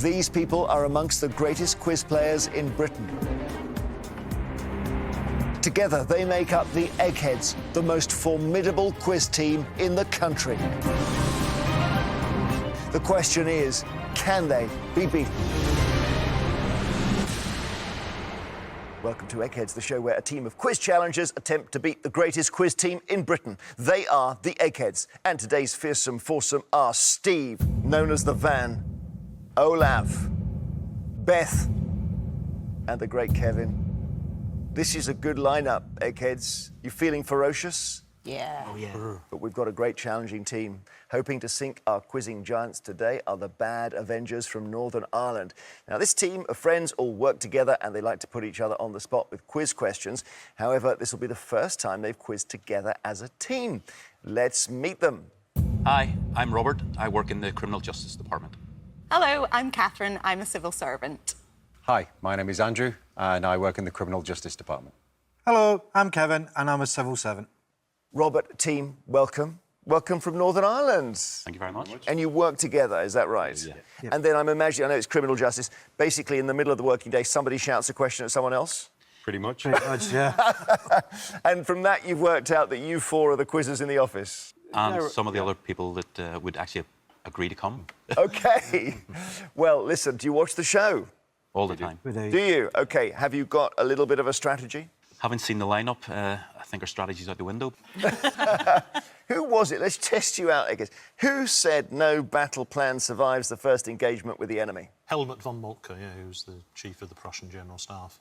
These people are amongst the greatest quiz players in Britain. Together, they make up the Eggheads, the most formidable quiz team in the country. The question is, can they be beaten? Welcome to Eggheads, the show where a team of quiz challengers attempt to beat the greatest quiz team in Britain. They are the Eggheads, and today's fearsome foursome are Steve, known as the Van, Olav, Beth, and the great Kevin. This is a good lineup, Eggheads. You feeling ferocious? Yeah. Oh, yeah. But we've got a great challenging team. Hoping to sink our quizzing giants today are the Bad Avengers from Northern Ireland. Now, this team of friends all work together and they like to put each other on the spot with quiz questions. However, this will be the first time they've quizzed together as a team. Let's meet them. Hi, I'm Robert. I work in the Criminal Justice Department. Hello, I'm Catherine. I'm a civil servant. Hi, my name is Andrew, and I work in the Criminal Justice Department. Hello, I'm Kevin, and I'm a civil servant. Robert, team, welcome. Welcome from Northern Ireland. Thank you very much. And you work together, is that right? Yeah. Yep. And then I'm imagining, I know it's criminal justice, basically in the middle of the working day, somebody shouts a question at someone else? Pretty much. Pretty much, yeah. And from that, you've worked out that you four are the quizzers in the office? And some of the other people that would actually agree to come OK. Well, listen, do you watch the show? all the time. Do you? OK. Have you got a little bit of a strategy? Haven't seen the lineup. I think our strategy's out the window. Who was it? Let's test you out, I guess. Who said no battle plan survives the first engagement with the enemy? Helmut von Moltke, yeah, who's the chief of the Prussian General Staff.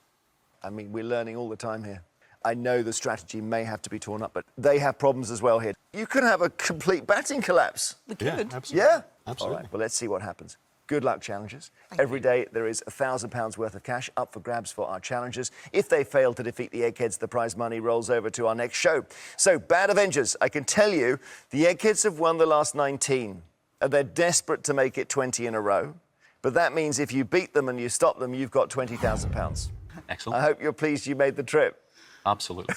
I mean, we're learning all the time here. I know the strategy may have to be torn up, but they have problems as well here. You could have a complete batting collapse. We Yeah, could. absolutely. Yeah? Absolutely. All right, well, let's see what happens. Good luck, challengers. Thank Every day there is £1,000 worth of cash up for grabs for our challengers. If they fail to defeat the Eggheads, the prize money rolls over to our next show. So, Bad Avengers, I can tell you, the Eggheads have won the last 19, and they're desperate to make it 20 in a row. But that means if you beat them and you stop them, you've got £20,000. Excellent. I hope you're pleased you made the trip. Absolutely.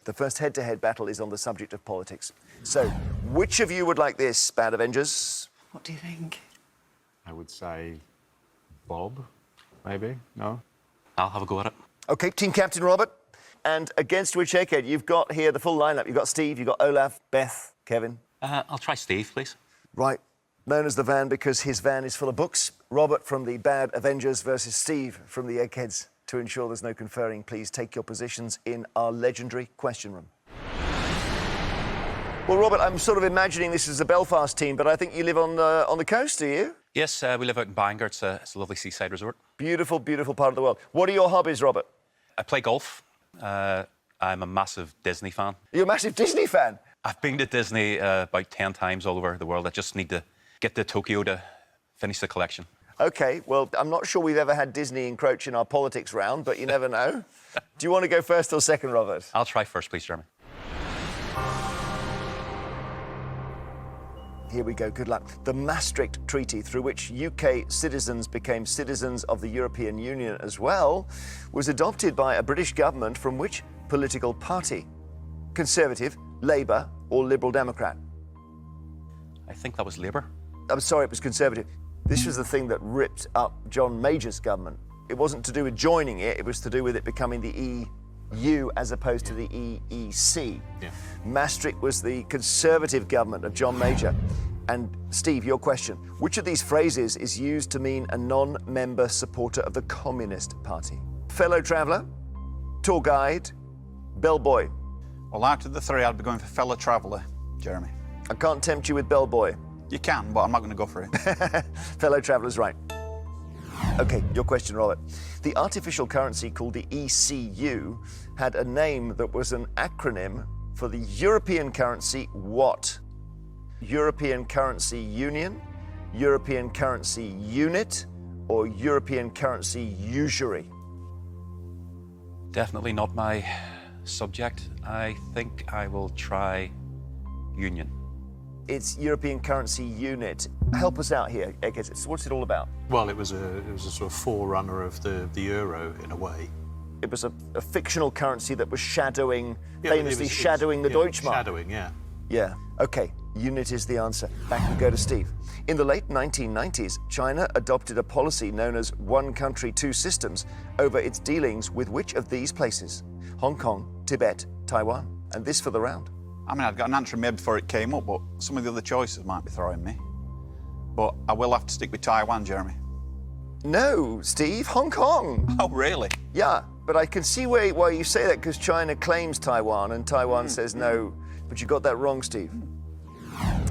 The first head-to-head battle is on the subject of politics. So, which of you would like this, Bad Avengers? What do you think? I would say Bob, maybe? No? I'll have a go at it. OK, Team Captain Robert. And against which Egghead? You've got here the full lineup. You've got Steve, you've got Olaf, Beth, Kevin. I'll try Steve, please. Right. Known as the Van because his van is full of books. Robert from the Bad Avengers versus Steve from the Eggheads. To ensure there's no conferring, please take your positions in our legendary question room. Well, Robert, I'm sort of imagining this is a Belfast team, but I think you live on the coast, do you? Yes, we live out in Bangor. It's a lovely seaside resort. Beautiful, beautiful part of the world. What are your hobbies, Robert? I play golf. I'm a massive Disney fan. You're a massive Disney fan. I've been to Disney about 10 times all over the world. I just need to get to Tokyo to finish the collection. OK, well, I'm not sure we've ever had Disney encroach in our politics round, but you never know. Do you want to go first or second, Robert? I'll try first, please, Jeremy. Here we go, good luck. The Maastricht Treaty, through which UK citizens became citizens of the European Union as well, was adopted by a British government from which political party? Conservative, Labour or Liberal Democrat? I think that was Labour. I'm sorry, it was Conservative. This was the thing that ripped up John Major's government. It wasn't to do with joining it, it was to do with it becoming the EU as opposed to the EEC. Yeah. Maastricht was the Conservative government of John Major. And Steve, your question. Which of these phrases is used to mean a non-member supporter of the Communist Party? Fellow traveller, tour guide, bellboy. Well, out of the three, I'd be going for fellow traveller, Jeremy. I can't tempt you with bellboy. You can, but I'm not going to go for it. Fellow traveller's right. OK, your question, Robert. The artificial currency called the ECU had a name that was an acronym for the European currency what? European Currency Union, European Currency Unit, or European Currency Usury? Definitely not my subject. I think I will try Union. It's European Currency Unit. Help us out here, Eggheads. What's it all about? Well, it was a sort of forerunner of the euro in a way. It was a fictional currency that was shadowing, Yeah, famously shadowing the Deutschmark. Shadowing, yeah. Yeah. OK. Unit is the answer. Back we go to Steve. In the late 1990s, China adopted a policy known as One Country, Two Systems over its dealings with which of these places? Hong Kong, Tibet, Taiwan. And this for the round. I mean, I'd got an answer in my head before it came up, but some of the other choices might be throwing me. But I will have to stick with Taiwan, Jeremy. No, Steve, Hong Kong. Oh, really? Yeah, but I can see why you say that, because China claims Taiwan and Taiwan says no. But you got that wrong, Steve.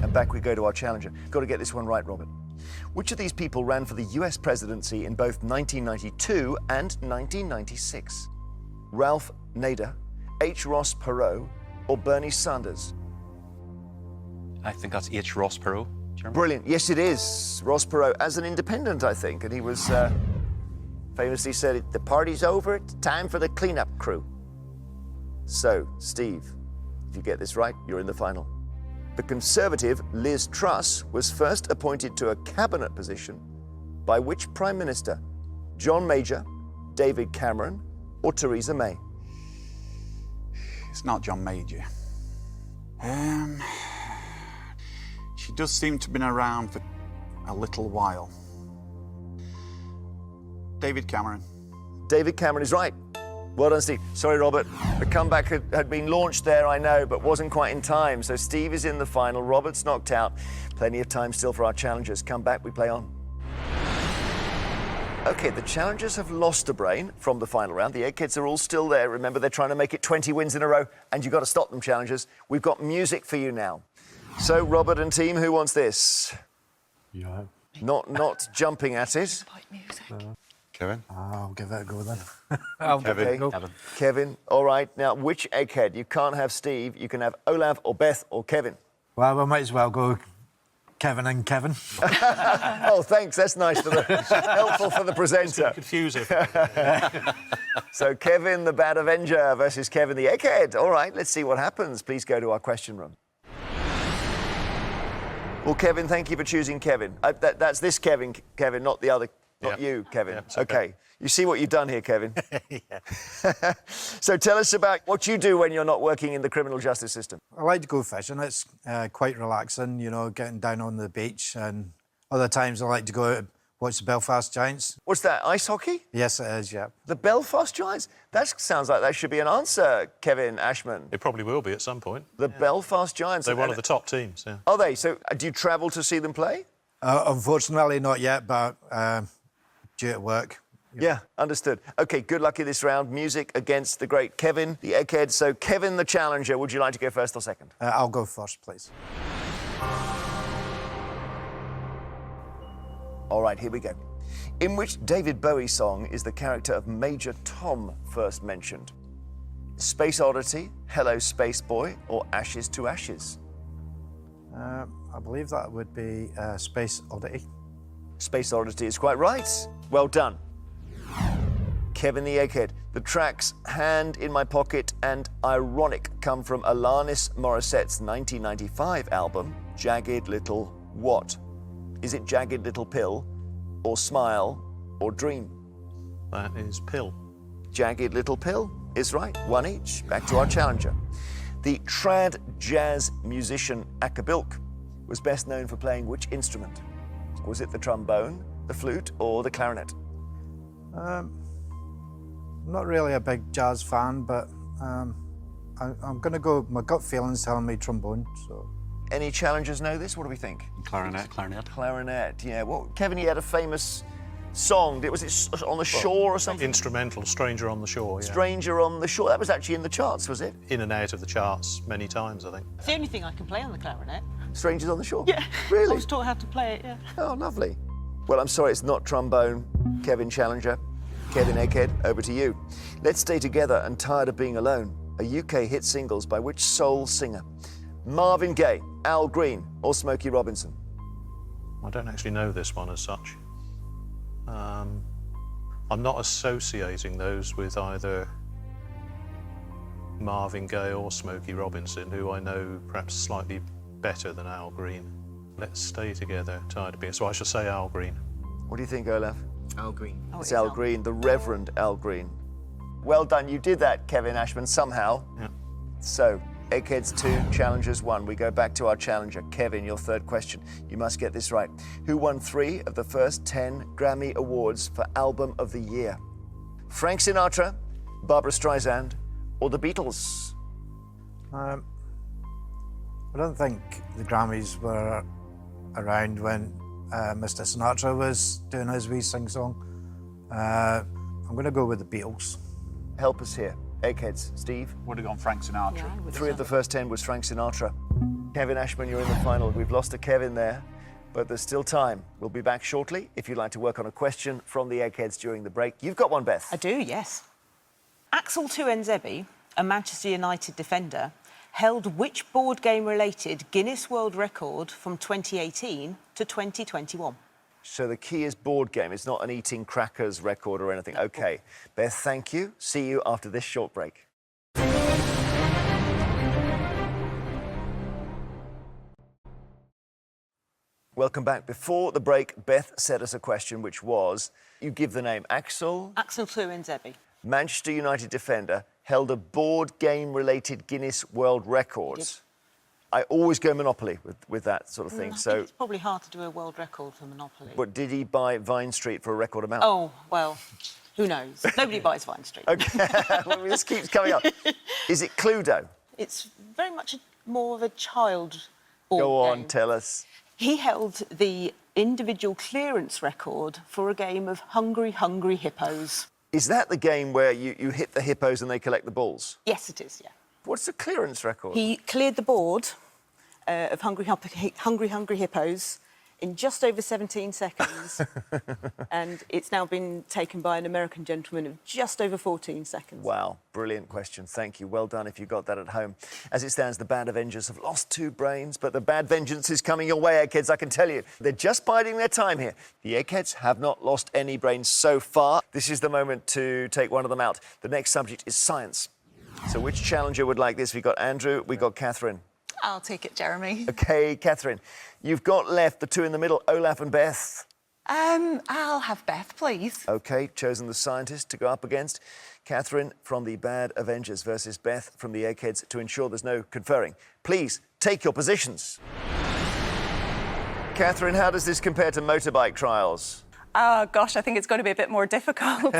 And back we go to our challenger. Got to get this one right, Robert. Which of these people ran for the US presidency in both 1992 and 1996? Ralph Nader, H. Ross Perot, or Bernie Sanders? I think that's H. Ross Perot. Jeremy. Brilliant. Yes, it is. Ross Perot, as an independent, I think. And he was famously said, the party's over, it's time for the cleanup crew. So, Steve, if you get this right, you're in the final. The Conservative Liz Truss was first appointed to a cabinet position by which Prime Minister? John Major, David Cameron, or Theresa May? It's not John Major. She does seem to have been around for a little while. David Cameron. David Cameron is right. Well done, Steve. Sorry, Robert. The comeback had been launched there, I know, but wasn't quite in time. So Steve is in the final. Robert's knocked out. Plenty of time still for our challengers. Come back, we play on. OK, the challengers have lost a brain from the final round. The Eggheads are all still there. Remember, they're trying to make it 20 wins in a row, and you've got to stop them, challengers. We've got music for you now. So, Robert and team, who wants this? Yeah. Not jumping at it. Kevin? I'll give it a go then. Kevin. Okay. Go. Kevin. All right. Now, which Egghead? You can't have Steve. You can have Olav or Beth or Kevin. Well, we might as well go Kevin and Kevin. Oh, thanks. That's nice. Helpful for the presenter. Confusing. So, Kevin, the Bad Avenger versus Kevin, the Egghead. All right, let's see what happens. Please go to our question room. Well, Kevin, thank you for choosing Kevin. That's this Kevin, not the other, not you, Kevin. Yeah, it's okay. You see what you've done here, Kevin? So tell us about what you do when you're not working in the criminal justice system. I like to go fishing. It's quite relaxing, you know, getting down on the beach. And other times I like to go out and watch the Belfast Giants. What's that, ice hockey? Yes, it is, yeah. The Belfast Giants? That sounds like that should be an answer, Kevin Ashman. It probably will be at some point. The Belfast Giants. They're one of the top teams, yeah. Are they? So do you travel to see them play? Unfortunately, not yet, but due to work. Yeah, understood. OK, good luck in this round. Music against the great Kevin, the Egghead. So, Kevin, the challenger, would you like to go first or second? I'll go first, please. All right, here we go. In which David Bowie song is the character of Major Tom first mentioned? Space Oddity, Hello Space Boy, or Ashes to Ashes? I believe that would be Space Oddity. Space Oddity is quite right. Well done. Kevin the Egghead. The tracks Hand in My Pocket and Ironic come from Alanis Morissette's 1995 album, Jagged Little What? Is it Jagged Little Pill, or Smile, or Dream? That is Pill. Jagged Little Pill is right. One each. Back to our challenger. The trad jazz musician Akabilk was best known for playing which instrument? Was it the trombone, the flute, or the clarinet? Not really a big jazz fan, but I'm going to go, my gut feeling's telling me trombone, so... Any challengers know this? What do we think? Clarinet. Clarinet, yeah. Well, Kevin, he had a famous song. Was it On the Shore or something? Instrumental, Stranger on the Shore, yeah. Stranger on the Shore. That was actually in the charts, was it? In and out of the charts many times, I think. It's the only thing I can play on the clarinet. Strangers on the Shore? Yeah. Really? I was taught how to play it, yeah. Oh, lovely. Well, I'm sorry, it's not trombone. Kevin Challenger. Kevin Egghead, over to you. Let's Stay Together and Tired of Being Alone are UK hit singles by which soul singer? Marvin Gaye, Al Green, or Smokey Robinson? I don't actually know this one as such. I'm not associating those with either Marvin Gaye or Smokey Robinson, who I know perhaps slightly better than Al Green. Let's Stay Together, Tired of Being... So I shall say Al Green. What do you think, Olaf? Al Green. Oh, It's Al Green, the Reverend Al Green. Well done, you did that, Kevin Ashman, somehow. Yeah. So, Eggheads 2, Challengers 1. We go back to our challenger. Kevin, your third question. You must get this right. Who won 3 of the first 10 Grammy Awards for Album of the Year? Frank Sinatra, Barbra Streisand, or the Beatles? I don't think the Grammys were around when Mr. Sinatra was doing his wee sing-song. I'm going to go with the Beatles. Help us here. Eggheads, Steve? Would have gone Frank Sinatra. Yeah, I would have 3 of the done. first 10 was Frank Sinatra. Kevin Ashman, you're in the final. We've lost a Kevin there, but there's still time. We'll be back shortly if you'd like to work on a question from the Eggheads during the break. You've got one, Beth. I do, yes. Axel Tuanzebe, a Manchester United defender, held which board game-related Guinness World Record from 2018 to 2021? So the key is board game. It's not an eating crackers record or anything. OK. Beth, thank you. See you after this short break. Welcome back. Before the break, Beth set us a question, which was, you give the name Axel, Axel Tuanzebe. Manchester United defender, held a board game-related Guinness World Records. I always go Monopoly with that sort of thing. I So, think it's probably hard to do a world record for Monopoly. but did he buy Vine Street for a record amount? Oh, well, who knows? Nobody buys Vine Street. OK. Well, this keeps coming up. Is it Cluedo? It's very much more of a child board Go on, game. tell us. He held the individual clearance record for a game of Hungry, Hungry Hippos. Is that the game where you hit the hippos and they collect the balls? Yes, it is, yeah. What's the clearance record? He cleared the board of Hungry, Hungry Hippos in just over 17 seconds. And it's now been taken by an American gentleman of just over 14 seconds. Wow, brilliant question. Thank you. Well done if you got that at home. As it stands, the Bad Avengers have lost 2 brains, but the bad vengeance is coming your way, Eggheads, I can tell you. They're just biding their time here. The Eggheads have not lost any brains so far. This is the moment to take one of them out. The next subject is science. So which challenger would like this? We got Andrew, we got Catherine. I'll take it, Jeremy. OK, Catherine, you've got left the 2 in the middle, Olaf and Beth. I'll have Beth, please. OK, chosen the scientist to go up against. Catherine from the Bad Avengers versus Beth from the Eggheads to ensure there's no conferring. Please, take your positions. Catherine, how does this compare to motorbike trials? Oh, gosh, I think it's going to be a bit more difficult.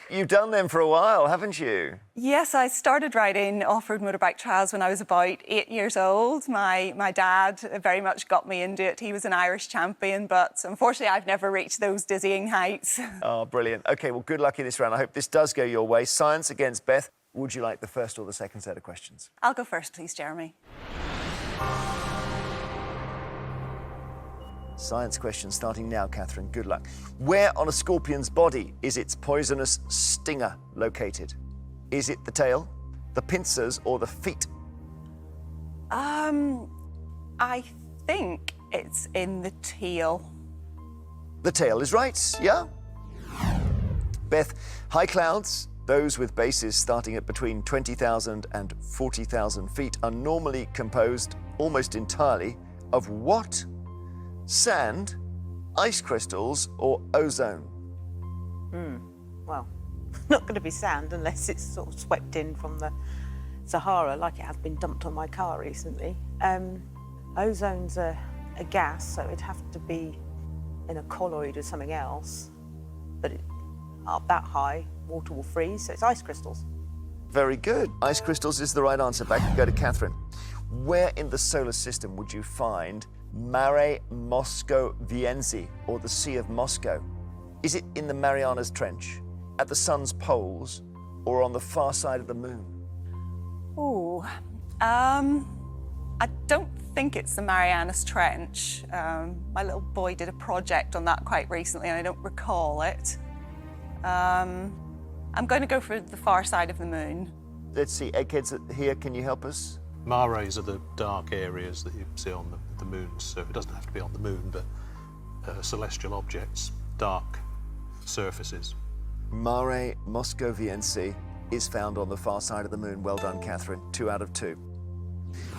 You've done them for a while, haven't you? Yes, I started riding off-road motorbike trials when I was about 8 years old. My dad very much got me into it. He was an Irish champion, but unfortunately I've never reached those dizzying heights. Oh, brilliant. OK, well, good luck in this round. I hope this does go your way. Science against Beth. Would you like the first or the second set of questions? I'll go first, please, Jeremy. Science question starting now, Catherine. Good luck. Where on a scorpion's body is its poisonous stinger located? Is it the tail, the pincers, or the feet? I think it's in the tail. The tail is right, yeah? Beth, high clouds, those with bases starting at between 20,000 and 40,000 feet, are normally composed almost entirely of what? Sand, ice crystals, or ozone? Well, not going to be sand unless it's sort of swept in from the Sahara, like it has been dumped on my car recently. Ozone's a gas, so it'd have to be in a colloid or something else. But up that high, water will freeze, so it's ice crystals. Very good. Ice crystals is the right answer. Back we go to Catherine. Where in the solar system would you find Mare Moscoviense, or the Sea of Moscow? Is it in the Marianas Trench, at the sun's poles, or on the far side of the moon? Ooh, I don't think it's the Marianas Trench. My little boy did a project on that quite recently and I don't recall it. I'm going to go for the far side of the moon. Let's see, Eggheads here, can you help us? Mares are the dark areas that you see on the moon, so it doesn't have to be on the moon, but celestial objects, dark surfaces. Mare Moscoviense is found on the far side of the moon. Well done, Catherine. 2 out of 2.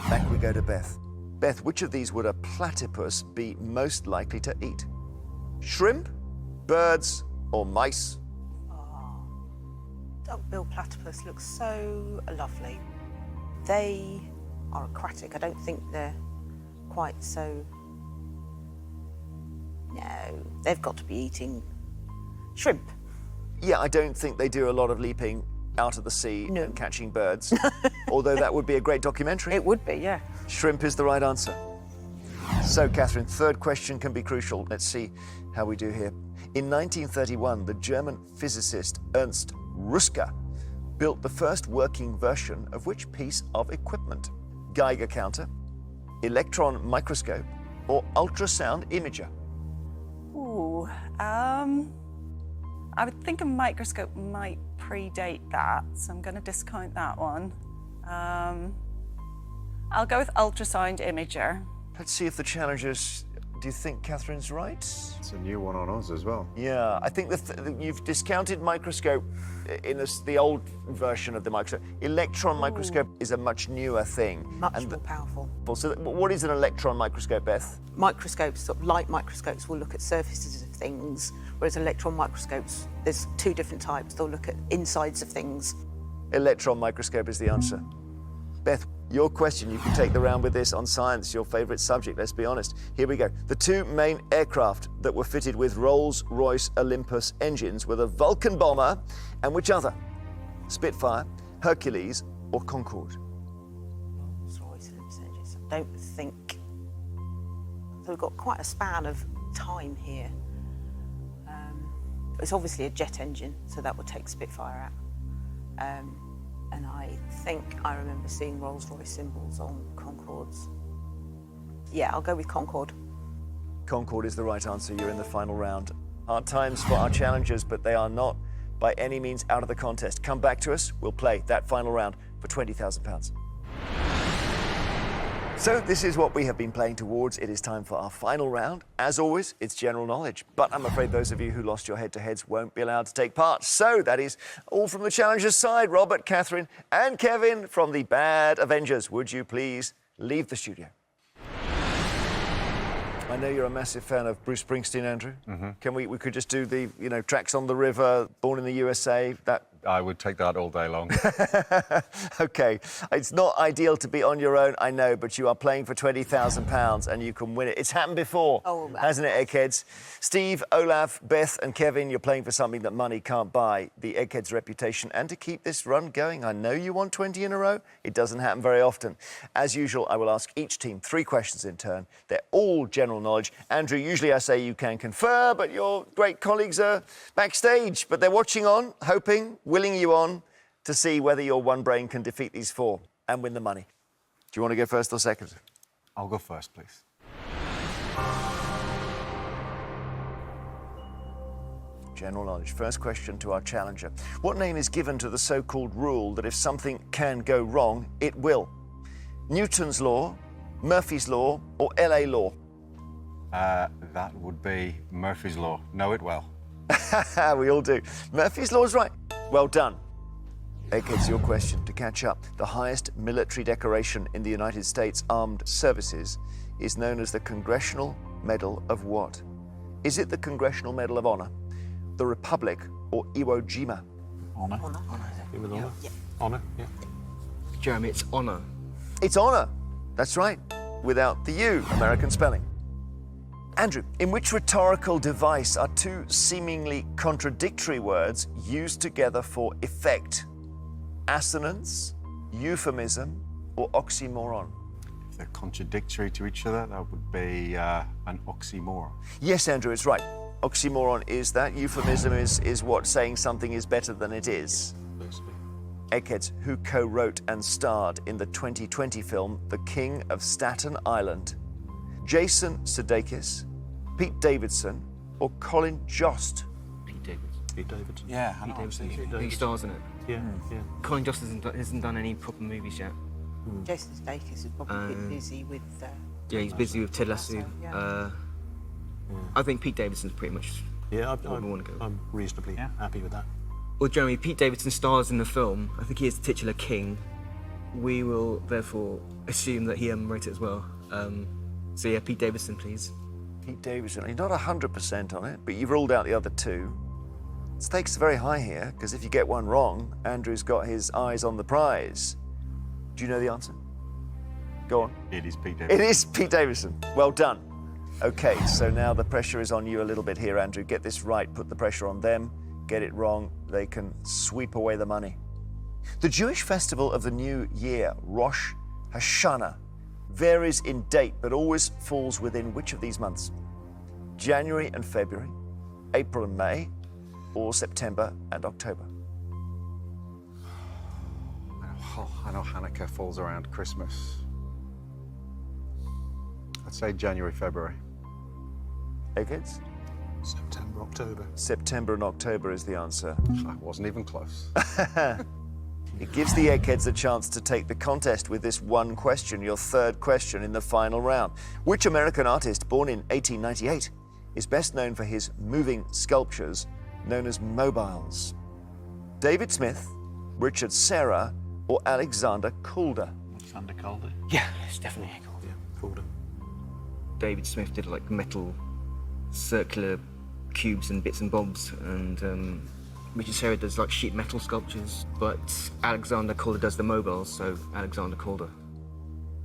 Back we go to Beth. Beth, which of these would a platypus be most likely to eat? Shrimp, birds, or mice? Duckbill platypus looks so lovely. They are aquatic. I don't think they're quite so... No, they've got to be eating shrimp. Yeah, I don't think they do a lot of leaping out of the sea No. and catching birds, although that would be a great documentary. It would be, yeah. Shrimp is the right answer. So, Catherine, third question can be crucial. Let's see how we do here. In 1931, the German physicist Ernst Ruska built the first working version of which piece of equipment? Geiger counter, electron microscope, or ultrasound imager? Ooh, I would think a microscope might predate that, so I'm going to discount that one. I'll go with ultrasound imager. Let's see if the challengers... Do you think Catherine's right? It's a new one on us as well. Yeah, I think you've discounted microscope in the old version of the microscope. Electron microscope is a much newer thing. Much more powerful. So what is an electron microscope, Beth? Microscopes, sort of light microscopes, will look at surfaces of things, whereas electron microscopes, there's two different types. They'll look at insides of things. Electron microscope is the answer. Beth, your question, you can take the round with this on science, your favourite subject, let's be honest. Here we go. The two main aircraft that were fitted with Rolls-Royce Olympus engines were the Vulcan bomber and which other? Spitfire, Hercules or Concorde? Rolls-Royce engines. I don't think... So we've got quite a span of time here. It's obviously a jet engine, so that would take Spitfire out. And I think I remember seeing Rolls-Royce symbols on Concordes. Yeah, I'll go with Concorde. Concorde is the right answer. You're in the final round. Hard times for our challengers, but they are not by any means out of the contest. Come back to us. We'll play that final round for £20,000. So this is what we have been playing towards. It is time for our final round. As always, it's general knowledge. But I'm afraid those of you who lost your head-to-heads won't be allowed to take part. So that is all from the challengers' side. Robert, Catherine and Kevin from the Bad Avengers. Would you please leave the studio? I know you're a massive fan of Bruce Springsteen, Andrew. Can we could just do the, Tracks on the River, Born in the USA, that... I would take that all day long. OK. It's not ideal to be on your own, I know, but you are playing for £20,000 and you can win it. It's happened before, hasn't it, Eggheads? Steve, Olaf, Beth and Kevin, you're playing for something that money can't buy, the Eggheads reputation. And to keep this run going, I know you won 20 in a row. It doesn't happen very often. As usual, I will ask each team 3 questions in turn. They're all general knowledge. Andrew, usually I say you can confer, but your great colleagues are backstage. But they're watching on, hoping, willing you on to see whether your one brain can defeat these 4 and win the money. Do you want to go first or second? I'll go first, please. General knowledge. First question to our challenger. What name is given to the so-called rule that if something can go wrong, it will? Newton's law, Murphy's law, or LA law? That would be Murphy's Law. Know it well. We all do. Murphy's law is right. Well done. Eggheads, your question to catch up. The highest military decoration in the United States Armed Services is known as the Congressional Medal of what? Is it the Congressional Medal of Honor, the Republic, or Iwo Jima? Honour. Honour. Give it honour. Yeah. Honour, yeah. Jeremy, it's honour. It's honor. That's right. Without the U, American spelling. Andrew, in which rhetorical device are 2 seemingly contradictory words used together for effect? Assonance, euphemism, or oxymoron? If they're contradictory to each other, that would be an oxymoron. Yes, Andrew, it's right. Oxymoron is that. Euphemism is what saying something is better than it is. Basically. Eggheads, who co-wrote and starred in the 2020 film The King of Staten Island? Jason Sudeikis, Pete Davidson, or Colin Jost? Pete Davidson. Pete Davidson. Yeah, I Pete know. Davidson. He stars in it. Yeah, yeah. Colin Jost hasn't done any proper movies yet. Jason Sudeikis is probably a bit busy with... Yeah, he's busy with Ted Lasso. Yeah. I think Pete Davidson's pretty much Yeah, where we want to go. I'm reasonably happy with that. Well, Jeremy, Pete Davidson stars in the film. I think he is the titular king. We will therefore assume that he wrote it as well. So yeah, Pete Davidson, please. Pete Davidson. You're not 100% on it, but you've ruled out the other 2. Stakes are very high here, because if you get one wrong, Andrew's got his eyes on the prize. Do you know the answer? Go on. It is Pete Davidson. It is Pete Davidson. Well done. OK, so now the pressure is on you a little bit here, Andrew. Get this right, put the pressure on them. Get it wrong, they can sweep away the money. The Jewish festival of the New Year, Rosh Hashanah, varies in date, but always falls within which of these months? January and February, April and May, or September and October? I know Hanukkah falls around Christmas. I'd say January, February. Eggheads? September, October. September and October is the answer. I wasn't even close. It gives the Eggheads a chance to take the contest with this one question, your third question in the final round. Which American artist, born in 1898, is best known for his moving sculptures known as mobiles? David Smith, Richard Serra, or Alexander Calder? Alexander Calder. Yeah, it's definitely Calder. Yeah, Calder. David Smith did like metal, circular cubes and bits and bobs, and Richard Serra does like sheet metal sculptures, but Alexander Calder does the mobiles, so Alexander Calder.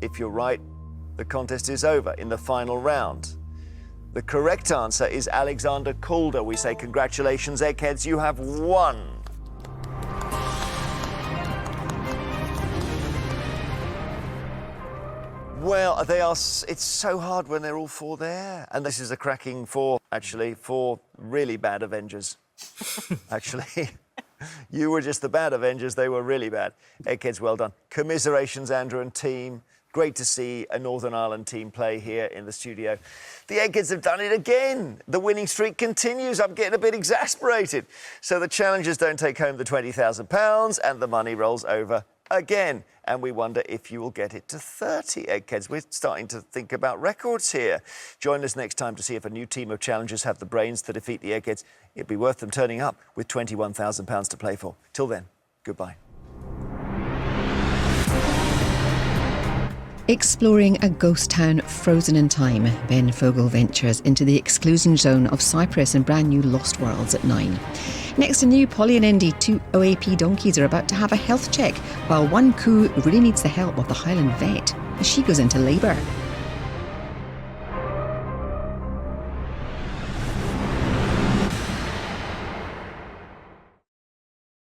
If you're right, the contest is over in the final round. The correct answer is Alexander Calder. We say congratulations, Eggheads, you have won. Well, it's so hard when they're all four there. And this is a cracking four, actually, four really bad Avengers. Actually, you were just the bad Avengers, they were really bad. Eggheads, well done. Commiserations, Andrew and team. Great to see a Northern Ireland team play here in the studio. The Eggheads have done it again. The winning streak continues. I'm getting a bit exasperated. So the challengers don't take home the £20,000 and the money rolls over again. And we wonder if you will get it to 30, Eggheads. We're starting to think about records here. Join us next time to see if a new team of challengers have the brains to defeat the Eggheads. It'd be worth them turning up with £21,000 to play for. Till then, goodbye. Exploring a ghost town frozen in time, Ben Fogle ventures into the exclusion zone of Cyprus in brand new Lost Worlds at 9. Next to new Polly and Indy, two OAP donkeys are about to have a health check, while one coo really needs the help of the Highland vet as she goes into labour.